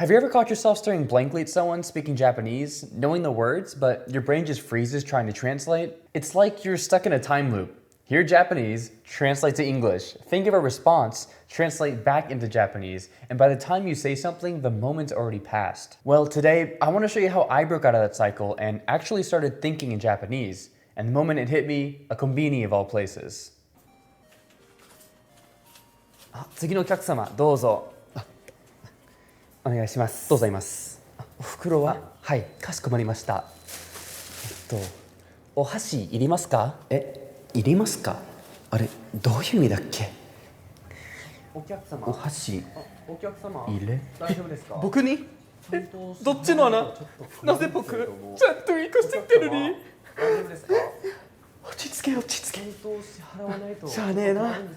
Have you ever caught yourself staring blankly at someone speaking Japanese, knowing the words, but your brain just freezes trying to translate? It's like you're stuck in a time loop. Hear Japanese, translate to English, think of a response, translate back into Japanese, and by the time you say something, the moment's already passed. Well, today, I want to show you how I broke out of that cycle and actually started thinking in Japanese. And the moment it hit me, a konbini of all places. 次のお客様、どうぞ。お願いします。どうぞいます。お袋は、はい、かしこまりました。お箸いりますか？いりますか？あれ、どういう意味だっけ？お客様。お箸。お客様。入れ。大丈夫ですか？僕に？どっちの穴？なぜ僕？ちゃんと生かしてきてるのに。大丈夫ですか？落ち着け落ち着け。払わないと。しゃあねえな。準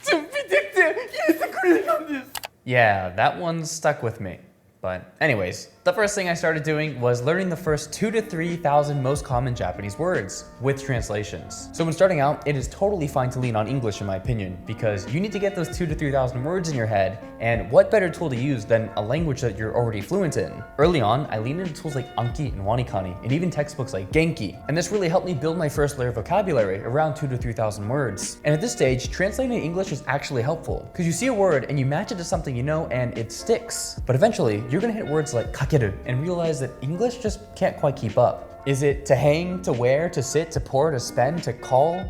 備できて入れてくれたんです。Yeah, that one stuck with me. But anyways, the first thing I started doing was learning the first 2,000 to 3,000 most common Japanese words with translations. So when starting out, it is totally fine to lean on English in my opinion, because you need to get those 2,000 to 3,000 words in your head, and what better tool to use than a language that you're already fluent in? Early on, I leaned into tools like Anki and Wanikani, and even textbooks like Genki, and this really helped me build my first layer of vocabulary, around 2,000 to 3,000 words. And at this stage, translating to English is actually helpful, because you see a word and you match it to something you know and it sticks. But eventually, you're gonna hit words like kakeru and realize that English just can't quite keep up. Is it to hang, to wear, to sit, to pour, to spend, to call?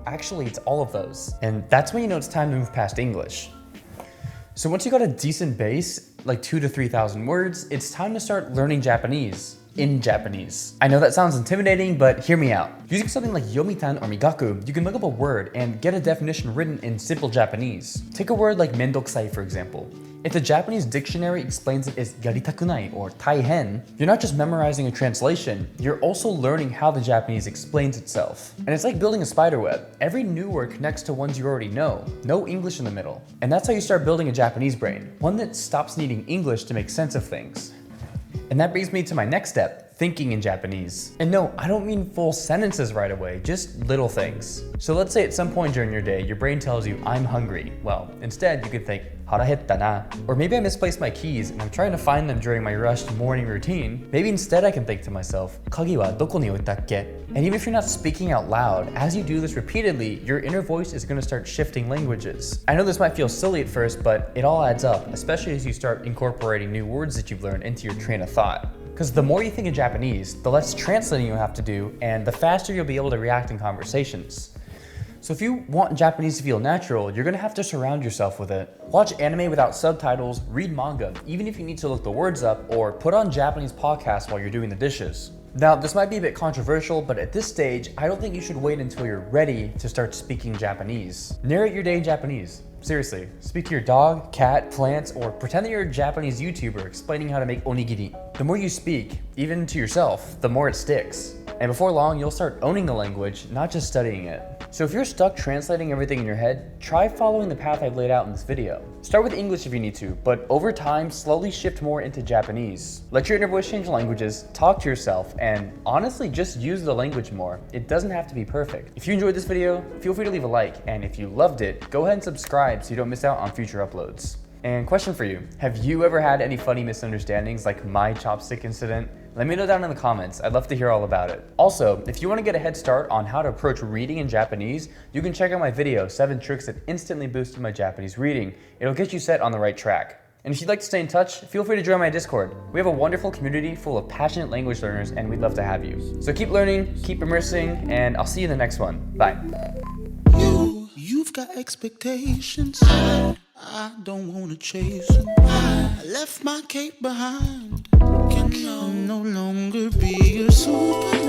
Actually, it's all of those. And that's when you know it's time to move past English. So once you got a decent base, like 2,000 to 3,000 words, it's time to start learning Japanese. In Japanese. I know that sounds intimidating, but hear me out. Using something like Yomitan or Migaku, you can look up a word and get a definition written in simple Japanese. Take a word like mendokusai, for example. If the Japanese dictionary explains it as yaritakunai or taihen, you're not just memorizing a translation, you're also learning how the Japanese explains itself. And it's like building a spider web. Every new word connects to ones you already know. No English in the middle. And that's how you start building a Japanese brain. One that stops needing English to make sense of things. And that brings me to my next step, thinking in Japanese. And no, I don't mean full sentences right away, just little things. So let's say at some point during your day, your brain tells you, I'm hungry. Well, instead you could think, harahetta na. Or maybe I misplaced my keys and I'm trying to find them during my rushed morning routine. Maybe instead I can think to myself, kagi wa doko ni oitakke? And even if you're not speaking out loud, as you do this repeatedly, your inner voice is gonna start shifting languages. I know this might feel silly at first, but it all adds up, especially as you start incorporating new words that you've learned into your train of thought. Because the more you think in Japanese, the less translating you have to do, and the faster you'll be able to react in conversations. So if you want Japanese to feel natural, you're gonna have to surround yourself with it. Watch anime without subtitles, read manga, even if you need to look the words up, or put on Japanese podcasts while you're doing the dishes. Now, this might be a bit controversial, but at this stage, I don't think you should wait until you're ready to start speaking Japanese. Narrate your day in Japanese. Seriously, speak to your dog, cat, plants, or pretend that you're a Japanese YouTuber explaining how to make onigiri. The more you speak, even to yourself, the more it sticks. And before long, you'll start owning the language, not just studying it. So if you're stuck translating everything in your head, try following the path I've laid out in this video. Start with English if you need to, but over time, slowly shift more into Japanese. Let your inner voice change languages, talk to yourself, and honestly, just use the language more. It doesn't have to be perfect. If you enjoyed this video, feel free to leave a like, and if you loved it, go ahead and subscribe so you don't miss out on future uploads. And question for you, have you ever had any funny misunderstandings like my chopstick incident? Let me know down in the comments, I'd love to hear all about it. Also, if you want to get a head start on how to approach reading in Japanese, you can check out my video, 7 tricks that instantly boosted my Japanese reading. It'll get you set on the right track. And if you'd like to stay in touch, feel free to join my Discord. We have a wonderful community full of passionate language learners and we'd love to have you. So keep learning, keep immersing, and I'll see you in the next one. Bye. You've got expectations. I don't wanna chase them. I left my cape behind. Can no longer be your super.